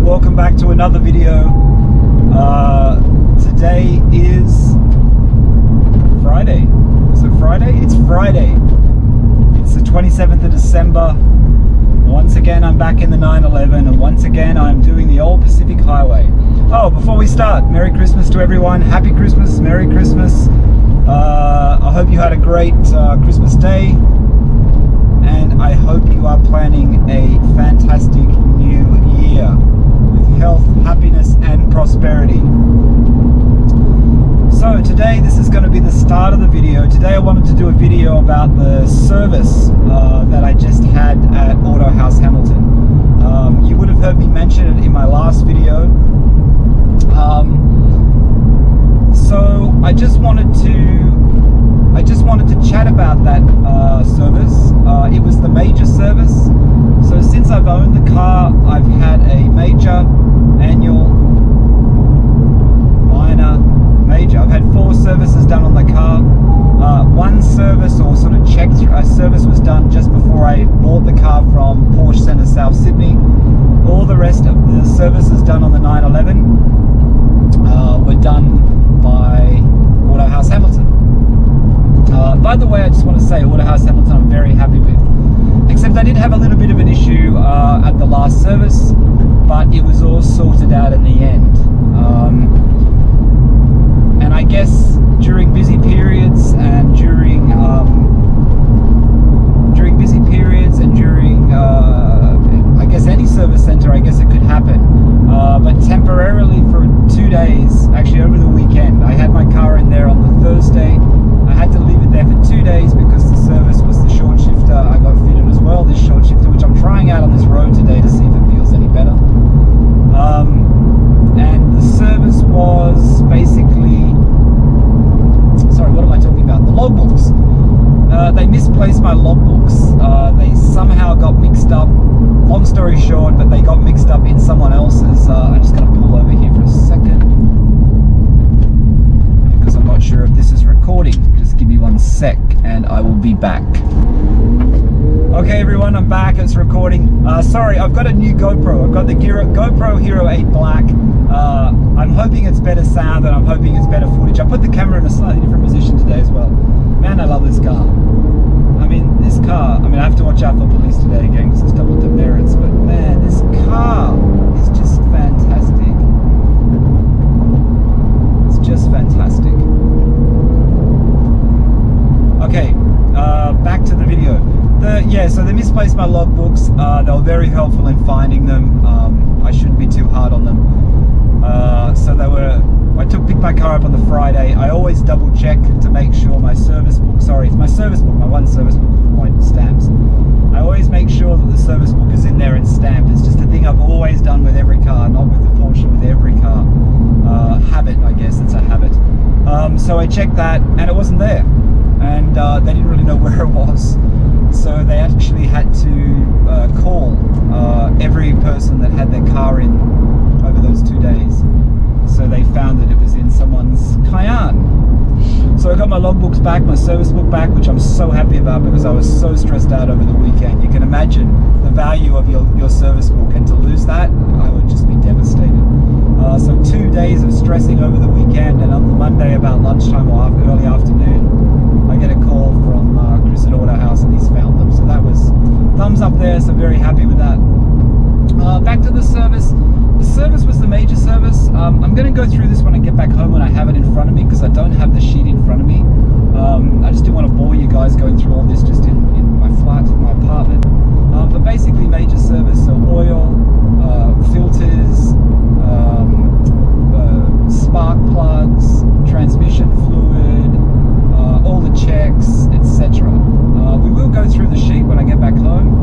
welcome back to another video. Today is Friday. Is it Friday? It's Friday. It's the 27th of December. Once again I'm back in the 911 and once again I'm doing the old Pacific Highway. Oh, before we start, Merry Christmas to everyone. Happy Christmas, Merry Christmas. I hope you had a great Christmas day, and I hope you are planning a fantastic new year with health, happiness and prosperity. So today, this is going to be the start of the video. Today I wanted to do a video about the service that I just had at Auto House Hamilton. You would have heard me mention it in my last video. So I just wanted to chat about that service. It was the major service. So since I've owned the car, I've had a major, annual, minor, major. I've had 4 services done on the car. One service, or sort of check service, was done just before I bought the car from Porsche Centre South Sydney. All the rest of the services done on the 911 were done by Auto House Hamilton. By the way, I just want to say Auto House Hamilton I'm very happy with. Except I did have a little bit of an issue at the last service, but it was all sorted out in the end. And I guess during busy periods and during I guess any service center, I guess it could happen. But temporarily for 2 days, actually over the weekend, I had my car in there on the Thursday. I had to leave it there for 2 days because the service was the short shifter. I got fitted as well, this short shifter, which I'm trying out on this road today to see if it feels any better. And the service was basically, sorry, what am I talking about? The logbooks. They misplaced my logbooks. They somehow got mixed up. Long story short, but they got mixed up in someone else's. I'm just going to pull over here for a second because I'm not sure if this is recording. Just give me 1 sec and I will be back. Okay everyone, I'm back, it's recording. Sorry, I've got a new GoPro. I've got the GoPro Hero 8 Black. I'm hoping it's better sound and I'm hoping it's better footage. I put the camera in a slightly different position today as well. Man, I love this car. I mean, this car, I have to watch out for police today again because it's double demerits, but man, this car is just fantastic. It's just fantastic. Okay, back to the video. So they misplaced my logbooks. They were very helpful in finding them. I shouldn't be too hard on them. I picked my car up on the Friday. I always double check to make sure my service book, it's my service book, my one service book with my stamps. I always make sure that the service book is in there and stamped. It's just a thing I've always done with every car, not with the Porsche, with every car. Habit, I guess, it's a habit. So I checked that and it wasn't there. And they didn't really know where it was. So they actually had to call every person that had their car in over those 2 days. So they found that it was in someone's Cayenne. So I got my logbooks back, my service book back, which I'm so happy about because I was so stressed out over the weekend. You can imagine the value of your service book, and to lose that, I would just be devastated. So 2 days of stressing over the weekend, and on the Monday about lunchtime or early afternoon, I get a call from Chris at Auto House and he's found them. So that was thumbs up there, so very happy with that. Back to the service. The service was the major service. I'm going to go through this when I get back home when I have it in front of me because I don't have the sheet in front of me. I just didn't want to bore you guys going through all this just in my flat, in my apartment. But basically major service, so oil, filters, spark plugs, transmission fluid, all the checks, etc. We will go through the sheet when I get back home.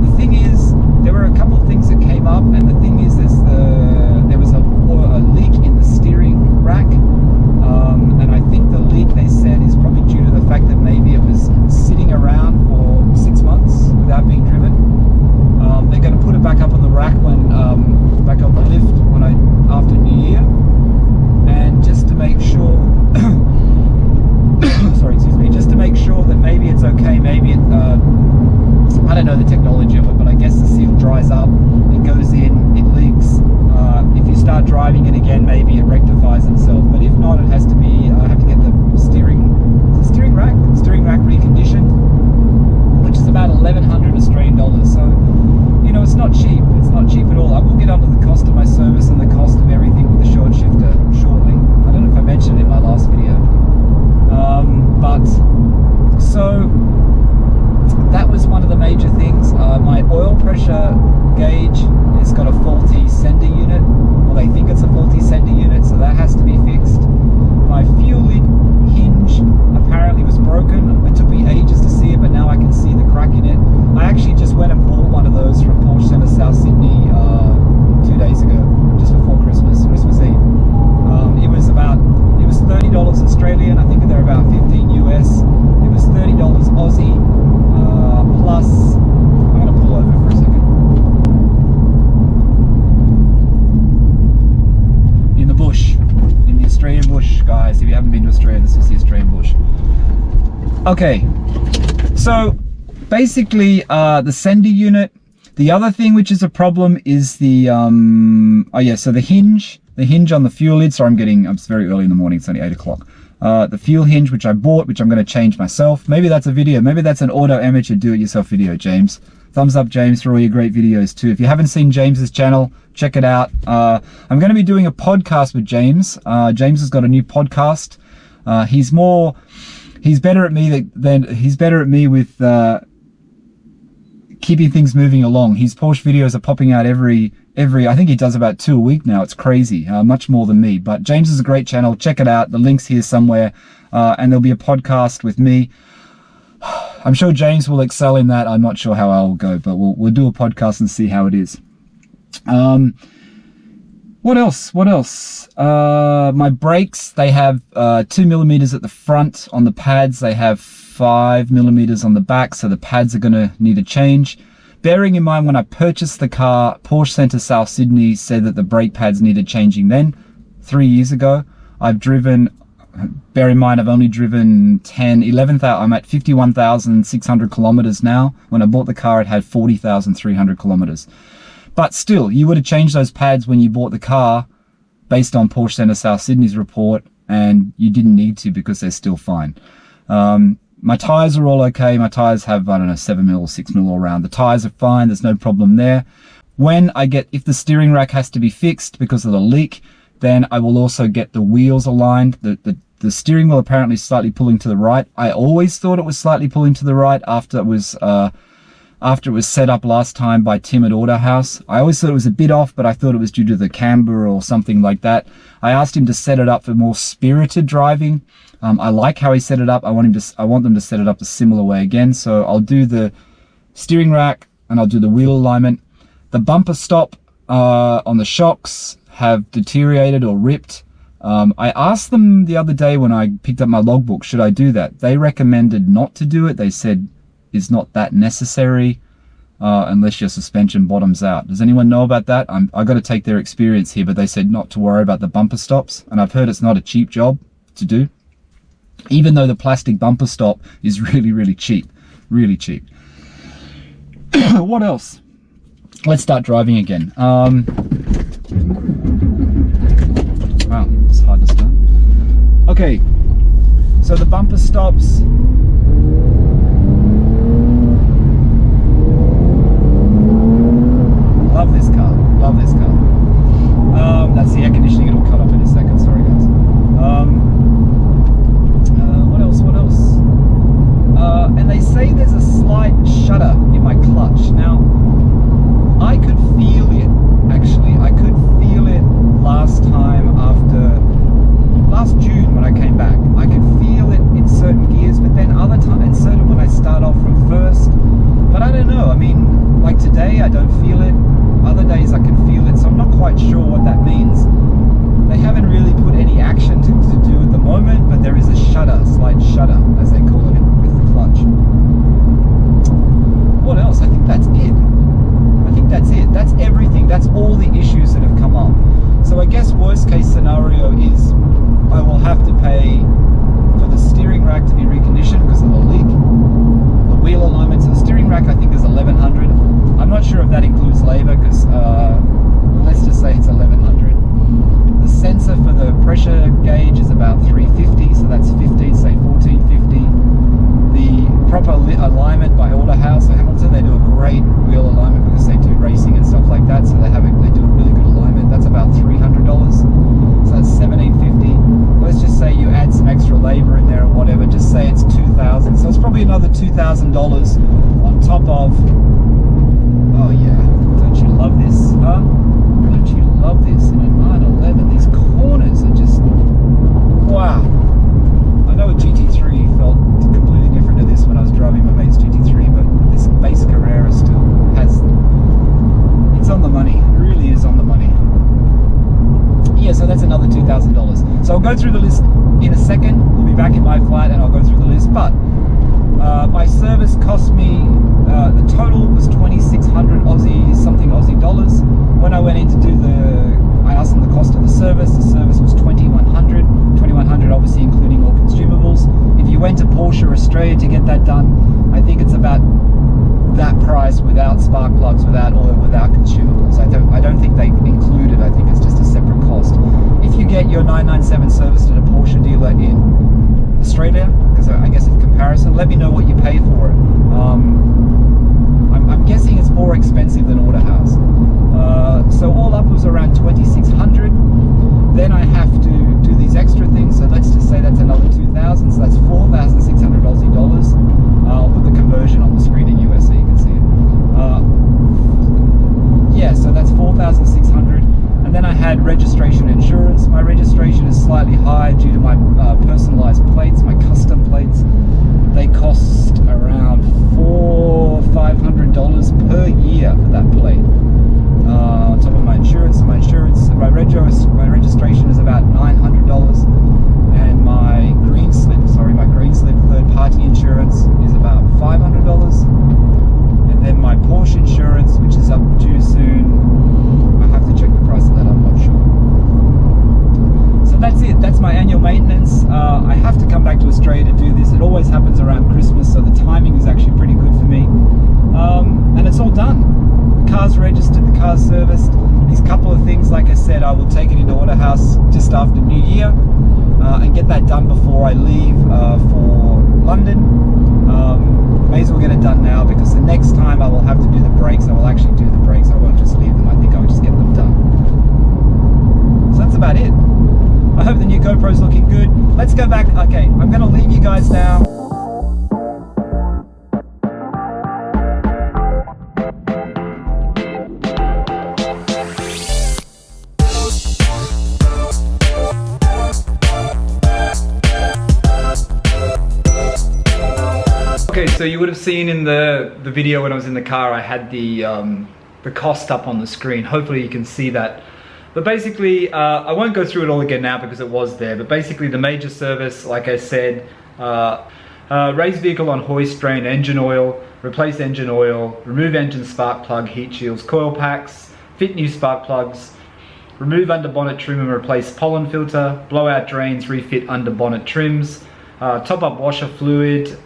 The thing is, there were a couple of things that came up, and the thing is there was a leak in the steering rack, and I think the leak, they said, is probably due to the fact that maybe it was sitting around for 6 months without being driven. They're going to put it back up on the rack when guys. If you haven't been to Australia, this is the Australian bush. Okay, so basically the sender unit. The other thing which is a problem is the so the hinge on the fuel lid. So it's very early in the morning, it's only 8 o'clock. The fuel hinge which I bought, which I'm going to change myself. Maybe that's a video, maybe that's an auto amateur do-it-yourself video, James. Thumbs up, James, for all your great videos too. If you haven't seen James's channel, check it out. I'm going to be doing a podcast with James. James has got a new podcast. He's better at me with keeping things moving along. His Porsche videos are popping out every I think he does about 2 a week now. It's crazy, much more than me. But James is a great channel. Check it out. The link's here somewhere. And there'll be a podcast with me. I'm sure James will excel in that. I'm not sure how I will go, but we'll do a podcast and see how it is. What else? My brakes, they have 2 millimeters at the front. On the pads, they have 5 millimeters on the back, so the pads are going to need a change. Bearing in mind, when I purchased the car, Porsche Centre South Sydney said that the brake pads needed changing then, 3 years ago. Bear in mind, I've only driven 11,000, I'm at 51,600 kilometers now. When I bought the car, it had 40,300 kilometers. But still, you would have changed those pads when you bought the car based on Porsche Centre South Sydney's report, and you didn't need to because they're still fine. My tires are all okay. My tires have, 7 mil or 6 mil all around. The tires are fine. There's no problem there. If the steering rack has to be fixed because of the leak, then I will also get the wheels aligned. The steering wheel apparently is slightly pulling to the right. I always thought it was slightly pulling to the right after it was set up last time by Tim at Autohouse. I always thought it was a bit off, but I thought it was due to the camber or something like that. I asked him to set it up for more spirited driving. I like how he set it up. I want them to set it up the similar way again. So I'll do the steering rack and I'll do the wheel alignment. The bumper stop on the shocks have deteriorated or ripped. I asked them the other day when I picked up my logbook, should I do that? They recommended not to do it. They said it's not that necessary unless your suspension bottoms out. Does anyone know about that? I've got to take their experience here, but they said not to worry about the bumper stops. And I've heard it's not a cheap job to do, even though the plastic bumper stop is really, really cheap. Really cheap. What else? Let's start driving again. Wow, it's hard to start. Okay, so the bumper stops. Love this car. Love this car. That's the air conditioning. It'll cut off in a second. Sorry, guys. What else? And they say there's a slight shudder in my clutch. Now, I could feel it. Actually, I could feel it last June when I came back. I could feel it in certain gears, but then other times, certain when I start off from first. But I don't know. I mean, like today, I don't feel it. Other days I can feel it, so I'm not quite sure what that means. They haven't really put any action to do at the moment, but there is a shudder, slight shudder, as they call it, with the clutch. What else? I think that's it. That's everything. That's all the issues that have come up. So I guess worst case scenario is I will have to pay for the steering rack to be reconditioned because of the leak. The wheel alignment, so the steering rack I think is $1,100. I'm not sure if that includes labor because let's just say it's $1,100. The sensor for the pressure gauge is about $350, so that's 15, say $1,450. The proper alignment by Autohouse, so Hamilton, they do a great wheel alignment because they do racing and stuff like that, so they do a really good alignment. That's about $300, so that's $1,750. Let's just say you add some extra labor in there or whatever, just say it's $2,000, so it's probably another $2,000 on top of. Oh yeah, don't you love this, huh? Don't you love this in a 911? These corners are just, wow. I know a GT3 felt completely different to this when I was driving my mate's GT3, but this base Carrera still has, it's on the money. It really is on the money. Yeah, so that's another $2,000. So I'll go through the list in a second. We'll be back in my flat and I'll go through the list, but my service cost me, the total was 2,600 Aussie dollars. When I went in to do I asked them the cost of the service was $2,100. $2,100, obviously including all consumables. If you went to Porsche Australia to get that done, I think it's about that price without spark plugs, without oil, without consumables. I don't think they include it. I think it's just a separate cost. If you get your 997 serviced at a Porsche dealer in Australia, because I guess in comparison, let me know what you pay for it. I'm guessing it's more expensive than Autohouse. So all up was around $2,600. Then I have to do these extra things, so let's just say that's another $2,000, so that's 4,600 Aussie dollars. I'll put the conversion on the screen in US so you can see it. Yeah, so that's 4,600. And then I had registration insurance. My registration is slightly high due to my personalized plates, my custom plates. They cost around $400-500 per year for that plate. On top of my insurance, my registration is about $900, and my green slip third-party insurance is about $500, and then my Porsche insurance, which is up due soon. I have to check the price of that, I'm not sure. So that's it. That's my annual maintenance. I have to come back to Australia to do this. It always happens around Christmas, so the timing is actually pretty good for me. And it's all done. The car's registered, the car's serviced. These couple of things, like I said, I will take it into Autohouse just after New Year and get that done before I leave for London. May as well get it done now, because the next time I will have to do the brakes, I will actually do the brakes. I won't just leave them. I think I'll just get them done. So that's about it. I hope the new GoPro's looking good. Let's go back. Okay, I'm going to leave you guys now. Okay, so you would have seen in the video when I was in the car, I had the cost up on the screen. Hopefully you can see that. But basically, I won't go through it all again now because it was there. But basically the major service, like I said, raise vehicle on hoist, drain engine oil, replace engine oil, remove engine spark plug, heat shields, coil packs, fit new spark plugs, remove under bonnet trim and replace pollen filter, blow out drains, refit under bonnet trims, top up washer fluid,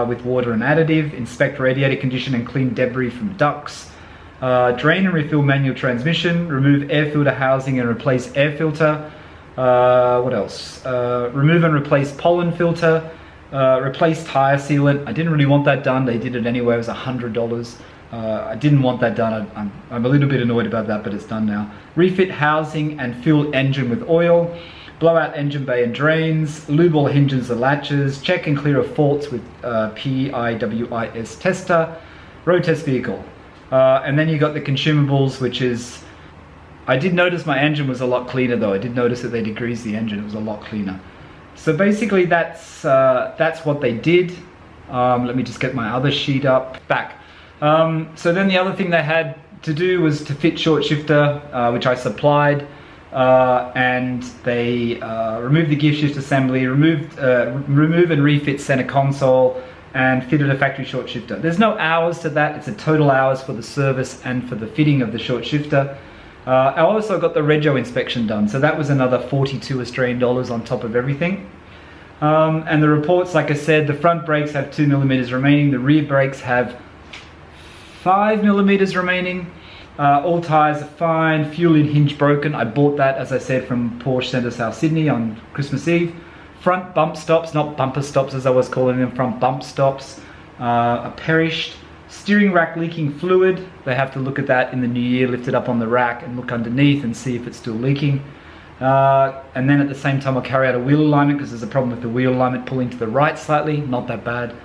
with water and additive, inspect radiator condition and clean debris from ducts, drain and refill manual transmission, remove air filter housing and replace air filter, what else? Remove and replace pollen filter, replace tire sealant. I didn't really want that done. They did it anyway. It was $100. I didn't want that done. I'm a little bit annoyed about that, but it's done now. Refit housing and fill engine with oil. Blow out engine bay and drains, lube all hinges and latches, check and clear of faults with PIWIS tester, road test vehicle. And then you got the consumables, which is, I did notice my engine was a lot cleaner though. I did notice that they degreased the engine, it was a lot cleaner. So basically that's what they did. Let me just get my other sheet back. So then the other thing they had to do was to fit short shifter, which I supplied. And they removed the gear shift assembly, remove and refit center console, and fitted a factory short shifter. There's no hours to that. It's a total hours for the service and for the fitting of the short shifter. I also got the rego inspection done, so that was another 42 Australian dollars on top of everything. And the reports, like I said, the front brakes have 2mm remaining, the rear brakes have 5mm remaining. All tyres are fine, fuel in hinge broken. I bought that, as I said, from Porsche Centre South Sydney on Christmas Eve. Front bump stops, not bumper stops as I was calling them, front bump stops are perished. Steering rack leaking fluid. They have to look at that in the new year, lift it up on the rack and look underneath and see if it's still leaking. And then at the same time I'll carry out a wheel alignment because there's a problem with the wheel alignment pulling to the right slightly, not that bad.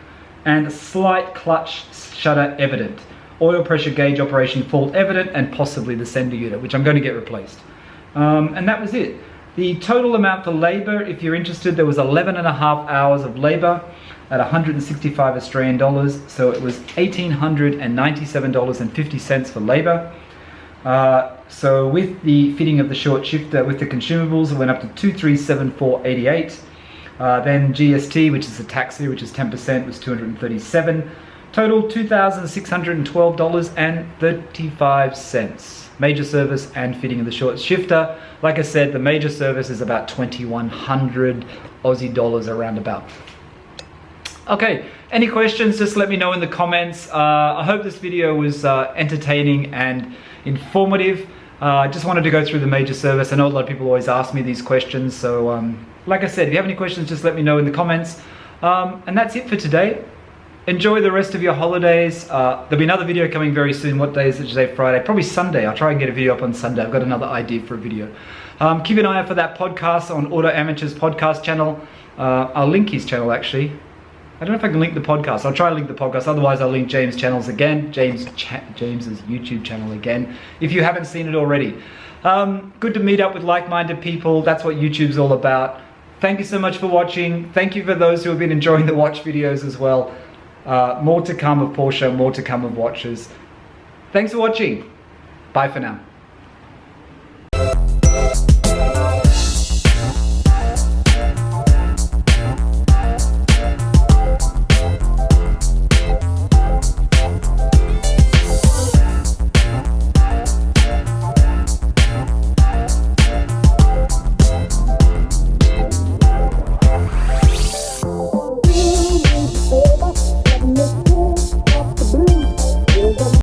And a slight clutch shutter evident. Oil pressure gauge operation fault evident, and possibly the sender unit, which I'm going to get replaced. And that was it. The total amount for labour, if you're interested, there was 11.5 hours of labour at 165 Australian dollars, so it was $1,897.50 for labour. So with the fitting of the short shifter, with the consumables, it went up to 2,374.88. Then GST, which is the tax here, which is 10%, was 237. Total $2,612.35. major service and fitting of the short shifter. Like I said, the major service is about 2,100 Aussie dollars around about. Okay, any questions, just let me know in the comments. I hope this video was entertaining and informative. I just wanted to go through the major service. I know a lot of people always ask me these questions, so like I said, if you have any questions, just let me know in the comments. And that's it for today. Enjoy the rest of your holidays. There'll be another video coming very soon. What day is it today? Friday, probably Sunday. I'll try and get a video up on Sunday. I've got another idea for a video. Keep an eye out for that podcast on Auto Amateurs podcast channel. I'll link his channel actually. I don't know if I can link the podcast. I'll try to link the podcast. Otherwise, I'll link James' channels again. James's YouTube channel again, if you haven't seen it already. Good to meet up with like-minded people. That's what YouTube's all about. Thank you so much for watching. Thank you for those who have been enjoying the watch videos as well. More to come of Porsche, more to come of watches. Thanks for watching. Bye for now.